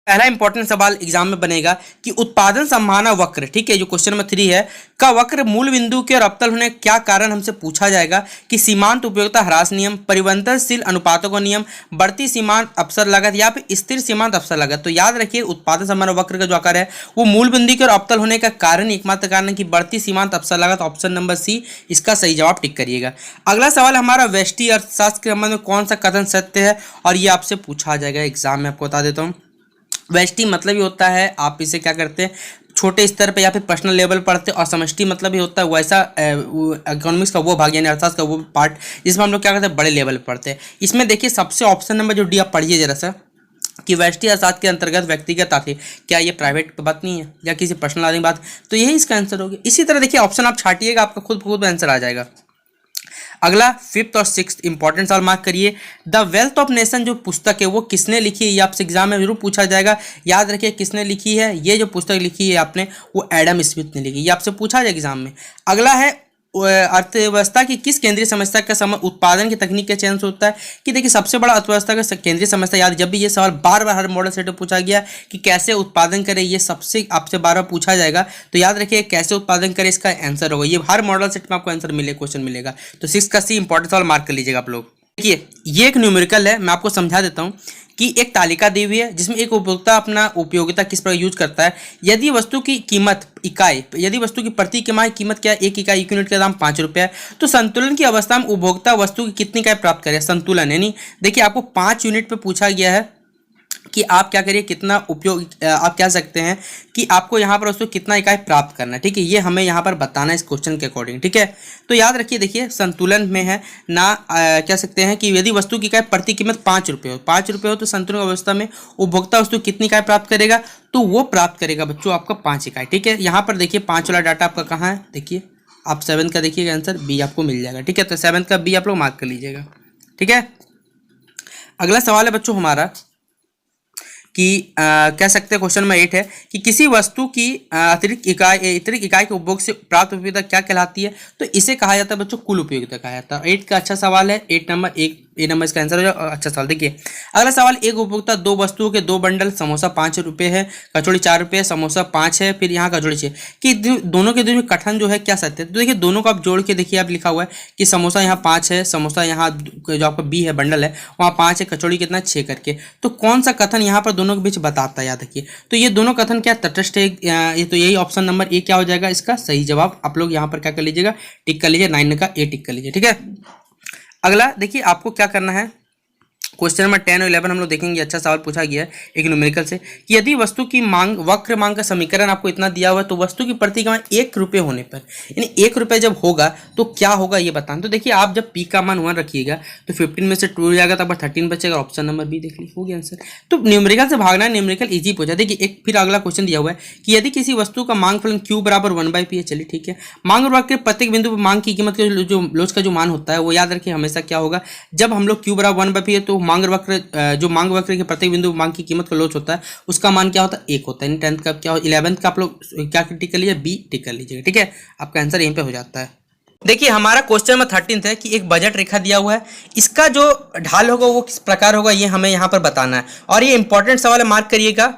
पहला इंपॉर्टेंट सवाल एग्जाम में बनेगा कि उत्पादन संभावना वक्र, ठीक है, जो क्वेश्चन नंबर 3 है, का वक्र मूल बिंदु के और अवतल होने क्या कारण हमसे पूछा जाएगा कि सीमांत उपयोगिता ह्रास नियम, परिवर्तनशील अनुपातों का नियम, बढ़ती सीमांत अवसर लागत या फिर स्थिर सीमांत अवसर लागत। तो याद रखिए उत्पादन संभावना वक्र का जो आकार है वो मूल बिंदु के और अवतल होने का कारण, एकमात्र कारण की बढ़ती सीमांत अवसर लागत। ऑप्शन नंबर सी इसका सही जवाब टिक करिएगा। अगला सवाल हमारा व्यष्टि अर्थशास्त्र के संबंध में कौन सा कथन सत्य है, और ये आपसे पूछा जाएगा एग्जाम में। आपको बता देता हूँ, व्यष्टि मतलब ही होता है, आप इसे क्या करते हैं छोटे स्तर पे या फिर पर्सनल लेवल पढ़ते हैं, और समष्टि मतलब ही होता है वैसा इकोनॉमिक्स का वो भाग यानी अर्थशास्त्र का वो पार्ट जिसमें हम लोग क्या करते हैं बड़े लेवल पे पढ़ते हैं। इसमें देखिए सबसे ऑप्शन नंबर जो डी आप पढ़िए जरा सा कि व्यष्टि अर्थशास्त्र के अंतर्गत व्यक्तिगत आते, क्या ये प्राइवेट बात नहीं है या किसी पर्सनल आदमी बात, तो यही इसका आंसर होगा। इसी तरह देखिए ऑप्शन आप छाटिएगा, आपका खुद आंसर आ जाएगा। अगला 5th और 6th इंपॉर्टेंट सवाल मार्क करिए। द वेल्थ ऑफ नेशन जो पुस्तक है वो किसने लिखी है, ये आपसे एग्जाम में जरूर पूछा जाएगा। याद रखिए किसने लिखी है, ये जो पुस्तक लिखी है आपने वो एडम स्मिथ ने लिखी, ये आपसे पूछा जाएगा एग्जाम में। अगला है अर्थव्यवस्था की किस केंद्रीय समस्या का समय उत्पादन की तकनीक के चयन से होता है, कि देखिए सबसे बड़ा अर्थव्यवस्था का केंद्रीय समस्या, याद जब भी ये सवाल बार बार हर मॉडल सेट में पूछा गया कि कैसे उत्पादन करें, ये सबसे आपसे बार बार पूछा जाएगा। तो याद रखिए कैसे उत्पादन करें इसका आंसर होगा, ये हर मॉडल सेट में आपको आंसर मिले क्वेश्चन मिलेगा। तो 6 का सी इंपॉर्टेंट सवाल मार्क कर लीजिएगा आप लोग। देखिए ये एक न्यूमेरिकल है, मैं आपको समझा देता हूँ कि एक तालिका दी हुई है जिसमें एक उपभोक्ता अपना उपयोगिता किस प्रकार यूज करता है। यदि वस्तु की कीमत इकाई, यदि वस्तु की प्रति इकाई कीमत क्या है, एक इकाई एक यूनिट का दाम 5 रुपये है, तो संतुलन की अवस्था में उपभोक्ता वस्तु की कितनी इकाई प्राप्त करे, संतुलन यानी देखिए आपको 5 यूनिट पे पूछा गया है कि आप क्या करिए कितना उपयोग, आप कह सकते हैं कि आपको यहाँ पर उसको कितना इकाई प्राप्त करना है, ठीक है, ये हमें यहाँ पर बताना है इस क्वेश्चन के अकॉर्डिंग, ठीक है। तो याद रखिए देखिए संतुलन में है ना, कह सकते हैं कि यदि वस्तु की इकाई प्रति कीमत 5 रुपये हो, 5 रुपये हो तो संतुलन अवस्था में उपभोक्ता वस्तु कितनी इकाई प्राप्त करेगा, तो वो प्राप्त करेगा बच्चों आपका 5 इकाई, ठीक है। यहाँ पर देखिए 5 वाला डाटा आपका कहाँ है, देखिए आप 7 का देखिएगा आंसर बी आपको मिल जाएगा, ठीक है। तो 7 का बी आप लोग मार्क कर लीजिएगा, ठीक है। अगला सवाल है बच्चों हमारा कि कह सकते हैं क्वेश्चन नंबर 8 है कि किसी वस्तु की अतिरिक्त इकाई के उपभोग से प्राप्त उपयोगिता क्या कहलाती है, तो इसे कहा जाता है बच्चों कुल उपयोगिता कहा जाता है। 8 का अच्छा सवाल है, 8 नंबर ए नंबर इसका आंसर हो जाए, अच्छा सवाल। देखिए अगला सवाल, एक उपभोक्ता 2 वस्तुओं के 2 बंडल, समोसा 5 रुपये है, कचौड़ी 4 रुपये, समोसा 5 है, फिर यहाँ कचौड़ी 6, कि दोनों के बीच में कथन जो है क्या सत्य है। तो देखिए दोनों को आप जोड़ के देखिए, आप लिखा हुआ है कि समोसा यहाँ 5 है, समोसा यहाँ जो आपका बी है बंडल है वहाँ 5 है, कचौड़ी कितना 6 करके, तो कौन सा कथन यहाँ पर दोनों के बीच बताता है, याद रखिए। तो ये दोनों कथन क्या तटस्थ है, ये तो यही ऑप्शन नंबर ए क्या हो जाएगा इसका सही जवाब। आप लोग यहाँ पर क्या कर लीजिएगा, टिक कर लीजिए, 9 का ए टिक कर लीजिए, ठीक है। अगला देखिए आपको क्या करना है, क्वेश्चन नंबर 10 और 11 हम लोग देखेंगे। अच्छा सवाल पूछा गया है एक न्यूमेरिकल से कि यदि वस्तु की मांग वक्र मांग का समीकरण आपको इतना दिया हुआ है, तो वस्तु की प्रति इकाई 1 रुपये होने पर, यानी 1 रुपये जब होगा तो क्या होगा ये बताना। तो देखिए आप जब पी का मान 1 रखिएगा तो 15 में से 2 जाएगा तो 13 बचेगा, ऑप्शन नंबर बी देख लीजिए, हो गया आंसर। तो न्यूमेरिकल से भागना है, न्यूमेरिकल इजी पूछा। देखिए एक फिर अगला क्वेश्चन दिया हुआ है कि यदि किसी वस्तु का मांग फलन Q बराबर 1/P है, चलिए ठीक है, मांग वक्र के प्रत्येक बिंदु पर मांग की कीमत के जो लोच का जो मान होता है वो याद रखिए हमेशा क्या होगा, जब हम लोग Q बराबर 1/P है तो मांग वक्र जो मांग वक्र के प्रत्येक बिंदु मांग की कीमत का लोच होता है उसका मान क्या होता है 1 होता है। 10th का क्या, 11th का आप लोग क्या टिक कर लीजिए, बी टिक कर लीजिएगा, ठीक है, आपका आंसर यहीं पे हो जाता है। देखिए हमारा क्वेश्चन नंबर 13 है कि एक बजट रेखा दिया हुआ है, इसका जो ढाल होगा वो किस प्रकार होगा ये हमें यहाँ पर बताना है, और ये इंपॉर्टेंट सवाल है, मार्क करिएगा।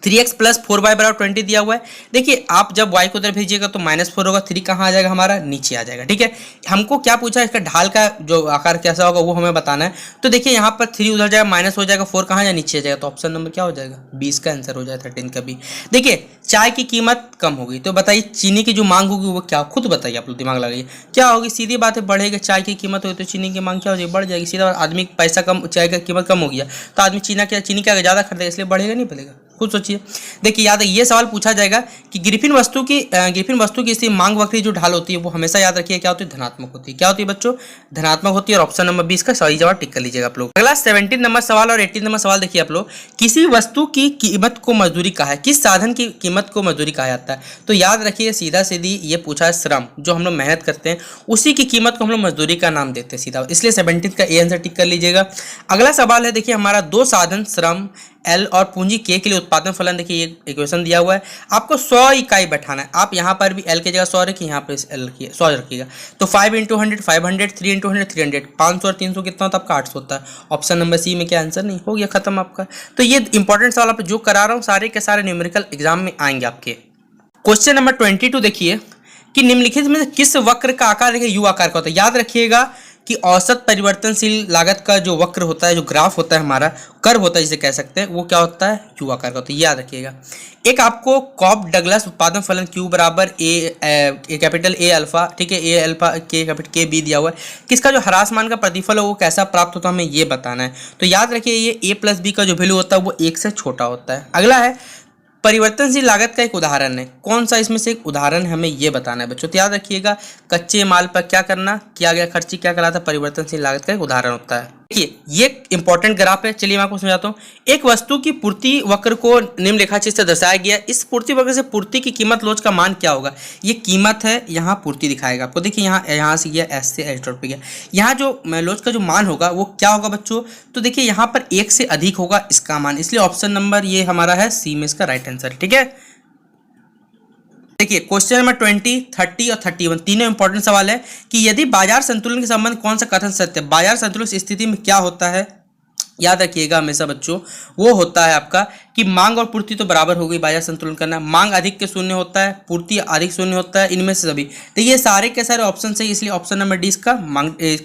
3x + 4y बराबर 20 दिया हुआ है। देखिए आप जब y को उधर भेजिएगा तो -4 होगा, 3 कहाँ आ जाएगा हमारा नीचे आ जाएगा, ठीक है। हमको क्या पूछा है, इसका ढाल का जो आकार कैसा होगा वो हमें बताना है। तो देखिए यहाँ पर 3 उधर जाएगा, माइनस हो जाएगा, 4 कहाँ जाएगा नीचे आ जाएगा, तो ऑप्शन नंबर क्या हो जाएगा 20 का आंसर हो जाएगा 13 का भी। देखिए चाय की कीमत कम होगी तो बताइए चीनी की जो मांग होगी वो क्या, खुद बताइए आप लोग दिमाग लगाइए क्या होगी, सीधी बात है बढ़ेगा, चाय की कीमत होगी तो चीनी की मांग क्या हो जाएगी, बढ़ जाएगी, सीधा आदमी पैसा कम, चाय की कीमत कम हो गया तो आदमी चीनी क्या ज़्यादा खरीदेगा, इसलिए बढ़ेगा नहीं बढ़ेगा, खुद सोचिए। देखिए याद है ये सवाल पूछा जाएगा कि ग्रिफिन वस्तु की इसी मांग वक्र जो ढाल होती है वो हमेशा याद रखिए क्या होती है, धनात्मक होती है। क्या होती है बच्चों, धनात्मक होती है, और ऑप्शन नंबर 20 का सही जवाब टिक कर लीजिएगा आप लोग। अगला 17 नंबर सवाल और 18 नंबर सवाल देखिए आप लोग, किसी वस्तु की कीमत को मजदूरी कहा है, किस साधन की कीमत को मजदूरी कहा जाता है। तो याद रखिए सीधा सीधी ये पूछा है, श्रम जो हम लोग मेहनत करते हैं उसी की कीमत को हम लोग मजदूरी का नाम देते हैं सीधा, इसलिए 17 का ए आंसर टिक कर लीजिएगा। अगला सवाल है देखिए हमारा, 2 साधन श्रम एल और पूंजी के लिए उत्पादन फलन देखिए ये इक्वेशन दिया हुआ है, आपको 100 इकाई बैठाना है। आप यहाँ पर भी एल की जगह 100 रखिए, यहाँ पे एल रखिए 100 रखिएगा। तो 5 × 100 500, 3 × 100 300, 500 और 300 कितना होता है आपका 800 होता है। ऑप्शन नंबर सी में क्या आंसर नहीं हो गया, खत्म आपका। तो ये इंपॉर्टेंट सवाल आप जो करा रहा हूँ सारे के सारे न्यूमेरिकल एग्जाम में आएंगे आपके। क्वेश्चन नंबर 22 देखिए कि निम्नलिखित में से किस वक्र का आकार देखिए यू आकार का होता है। याद रखिएगा कि औसत परिवर्तनशील लागत का जो वक्र होता है, जो ग्राफ होता है हमारा, कर्व होता है जिसे कह सकते हैं, वो क्या होता है यू आकार का होता है। याद रखिएगा। एक आपको कॉप डगलस उत्पादन फलन Q बराबर ए कैपिटल ए अल्फा, ठीक है, ए अल्फा के कैपिटल के बी दिया हुआ है। किसका जो ह्रास मान का प्रतिफल है वो कैसा प्राप्त होता है हमें ये बताना है। तो याद रखिए ये a प्लस बी का जो वैल्यू होता है वो 1 से छोटा होता है। अगला है परिवर्तनशील लागत का एक उदाहरण है, कौन सा इसमें से एक उदाहरण हमें ये बताना है बच्चों। तो याद रखिएगा कच्चे माल पर क्या करना, किया गया खर्ची क्या कहलाता है, परिवर्तनशील लागत का एक उदाहरण होता है। देखिए ये इंपॉर्टेंट ग्राफ है, चलिए मैं आपको समझाता हूँ। एक वस्तु की पूर्ति वक्र को निम्नलिखित से दर्शाया गया। इस पूर्ति वक्र से पूर्ति की कीमत लोच का मान क्या होगा। ये कीमत है, यहाँ पूर्ति दिखाएगा आपको। देखिए यहाँ से गया एस से एच डॉट पे गया, यहाँ जो लोच का जो मान होगा वो क्या होगा बच्चों। तो देखिए यहाँ पर 1 से अधिक होगा इसका मान, इसलिए ऑप्शन नंबर ये हमारा है सी में इसका राइट आंसर है। ठीक है, देखिए क्वेश्चन नंबर 20, 30 और 31 तीनों इंपॉर्टेंट सवाल है कि यदि बाजार संतुलन के संबंध कौन सा कथन सत्य है। बाजार संतुलन की स्थिति में क्या होता है, याद रखिएगा हमेशा बच्चों, वो होता है आपका कि मांग और पूर्ति तो बराबर हो गई, बाजार संतुलन करना। मांग अधिक के शून्य होता है, पूर्ति अधिक शून्य होता है, इनमें से सभी। तो ये सारे के सारे ऑप्शन है, इसलिए ऑप्शन नंबर डी इसका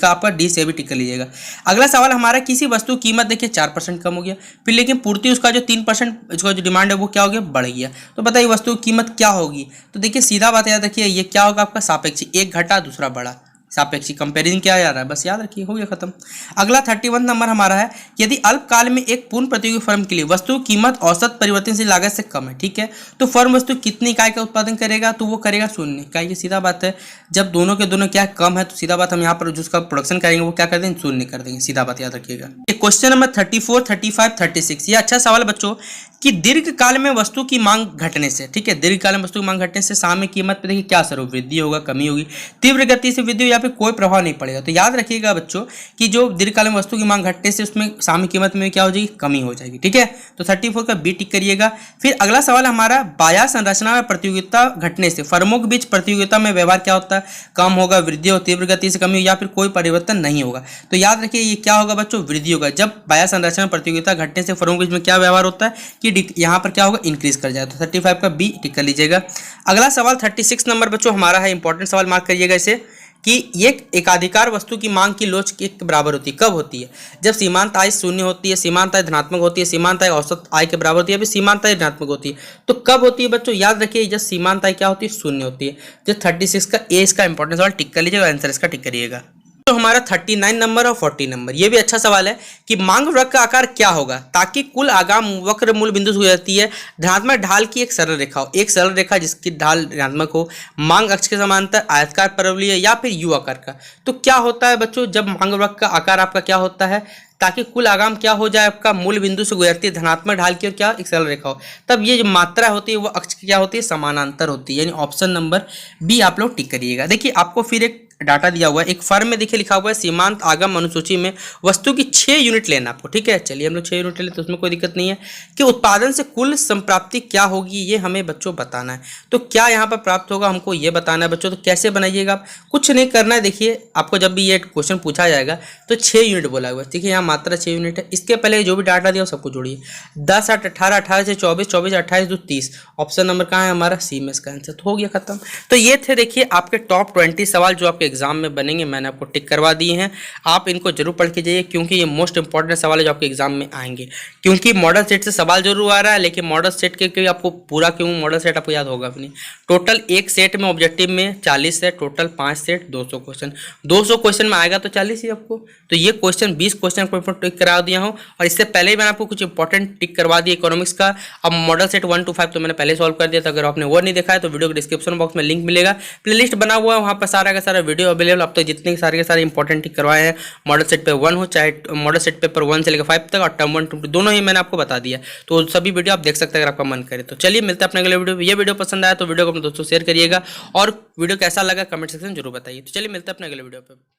आपका डी से भी टिक कर लीजिएगा। अगला सवाल हमारा, किसी वस्तु की कीमत देखिए 4% कम हो गया, फिर लेकिन पूर्ति उसका जो 3% इसका जो डिमांड है वो क्या हो गया, बढ़ गया। तो बताइए वस्तु की कीमत क्या होगी। तो देखिए सीधा बात याद रखिए, ये क्या होगा आपका सापेक्षी, एक घटा दूसरा बढ़ा, सापेक्षी कंपेरिजन क्या आ रहा है, बस याद रखिए, हो गया खत्म। अगला 31 नंबर हमारा है, यदि अल्पकाल में एक पूर्ण प्रतियोगी फर्म के लिए वस्तु कीमत औसत परिवर्तनशील लागत से कम है, ठीक है, तो फर्म वस्तु कितनी इकाई का उत्पादन करेगा, तो वो करेगा 0 इकाई। ये सीधा बात है, जब दोनों के दोनों क्या कम है तो सीधा बात हम यहाँ पर जिसका प्रोडक्शन करेंगे वो क्या कर देंगे, 0 कर देंगे, सीधा बात याद रखिएगा। क्वेश्चन नंबर 34, 35, 36 ये अच्छा सवाल बच्चों कि दीर्घ काल में वस्तु की मांग घटने से, ठीक है, दीर्घ काल में वस्तु की मांग घटने से सामयिक में कीमत पे देखिए क्या असर हो, वृद्धि होगा, कमी होगी, तीव्र गति से वृद्धि या फिर कोई प्रभाव नहीं पड़ेगा। तो याद रखिएगा बच्चों कि जो दीर्घ काल में वस्तु की मांग घटने से उसमें सामयिक कीमत में क्या हो जाएगी, कमी हो जाएगी। ठीक है, तो 34 का बी टिक करिएगा। फिर अगला सवाल हमारा, बाजार संरचना में प्रतियोगिता घटने से फर्मों के बीच प्रतियोगिता में व्यवहार क्या होता है, कम होगा, वृद्धि हो, तीव्र गति से कमी हो या फिर कोई परिवर्तन नहीं होगा। तो याद रखिए ये क्या होगा बच्चों, वृद्धि होगा। जब बाजार संरचना में प्रतियोगिता घटने से फर्मों के बीच में क्या व्यवहार होता है कि यहाँ पर क्या होगा, इंक्रीज कर जाए। तो 35 का बी टिक कर लीजिएगा। अगला सवाल 36 नंबर बच्चों हमारा है, इंपॉर्टेंट सवाल मार्क करिएगा इसे, कि ये एकाधिकार वस्तु की मांग की लोच के बराबर होती है, कब होती है, जब सीमांत आय 0 होती है, सीमांत आय धनात्मक होती है, सीमांत आय औसत आय के बराबर होती है, या फिर सीमांत आय ऋणात्मक होती है। तो कब होती है बच्चों, याद रखिए जब सीमांत आय क्या होती है, 0 होती है। जो 36 का ए इसका इंपॉर्टेंट सवाल टिक कर लीजिएगा, आंसर इसका टिक करिएगा। तो हमारा 39 नंबर और 40 नंबर ये भी अच्छा सवाल है कि मांग वक्र का आकार क्या होगा ताकि कुल आगाम वक्र मूल बिंदु हो जाती है धनात्मक ढाल की एक सरल रेखा हो, एक सरल रेखा जिसकी ढाल ऋणात्मक हो, मांग अक्ष के समांतर, आयताकार परवलय या फिर यू आकार का। तो क्या होता है बच्चों, जब मांग वक्र का आकार आपका क्या होता है, ताकि कुल आगाम क्या हो जाए आपका, मूल बिंदु से गुजरती है धनात्मक ढाल की और क्या एक सरल रेखा हो, तब ये जो मात्रा होती है वो अक्ष की क्या होती है, समानांतर होती है। यानी ऑप्शन नंबर बी आप लोग टिक करिएगा। देखिए आपको फिर एक डाटा दिया हुआ है, एक फर्म में देखिए लिखा हुआ है सीमांत आगम अनुसूची में वस्तु की 6 यूनिट लेना आपको। ठीक है, चलिए हम लोग 6 यूनिट ले तो उसमें कोई दिक्कत नहीं है कि उत्पादन से कुल संप्राप्ति क्या होगी ये हमें बच्चों बताना है। तो क्या यहाँ पर प्राप्त होगा हमको ये बताना है बच्चों। तो कैसे बनाइएगा आप, कुछ नहीं करना है। देखिए आपको जब भी ये क्वेश्चन पूछा जाएगा तो 6 यूनिट बोला हुआ है, ठीक है, यहाँ मात्रा 6 यूनिट है। इसके पहले जो भी डाटा दिया सबको जोड़िए, 10, 8, 18, 18 से 24, 24, 28, 2, 30। ऑप्शन नंबर कहाँ है हमारा, सी में इसका आंसर। तो हो गया खत्म। तो ये थे देखिए आपके टॉप 20 सवाल जो आपके एग्जाम में बनेंगे, मैंने आपको टिक करवा दिए हैं। आप इनको जरूर पढ़ के जाइए क्योंकि ये मोस्ट इंपॉर्टेंट सवाल है जो आपके एग्जाम में आएंगे। क्योंकि मॉडल सेट से सवाल जरूर आ रहा है, लेकिन मॉडल सेट के आपको पूरा क्यों मॉडल सेट आपको याद होगा अपनी। टोटल एक सेट में ऑब्जेक्टिव में 40 है, टोटल 5 सेट 200 क्वेश्चन, 200 क्वेश्चन में आएगा तो 40 ही आपको। तो ये क्वेश्चन 20 क्वेश्चन को टिक करा दिया हूँ और इससे पहले ही मैंने आपको कुछ इंपॉर्टेंट टिक करवा दिया इकोनॉमिक्स का। अब मॉडल सेट 1 to 5 तो मैंने पहले सॉल्व कर दिया था। अगर आपने वो नहीं देखा है तो वीडियो के डिस्क्रिप्शन बॉक्स में लिंक मिलेगा, प्लेलिस्ट बना हुआ है, वहाँ पर सारा का सारा वीडियो अवेलेबल। अब तक जितने सारे के सारे इंपॉर्टेंट टिक करवाए हैं मॉडल सेट पेपर 1 हो चाहे मॉडल सेट पेपर 1 से लेकर 5 तक और टर्म 1 टर्म 2 दोनों ही मैंने आपको बता दिया। तो सभी वीडियो आप देख सकते हैं अगर आपका मन करे तो। चलिए मिलते हैं अपने अगले वीडियो। ये वीडियो पसंद आया तो वीडियो को अपने दोस्तों शेयर करिएगा और वीडियो कैसा लगा कमेंट सेक्शन जरूर बताइए। तो चलिए मिलते हैं अपने अगले वीडियो पे।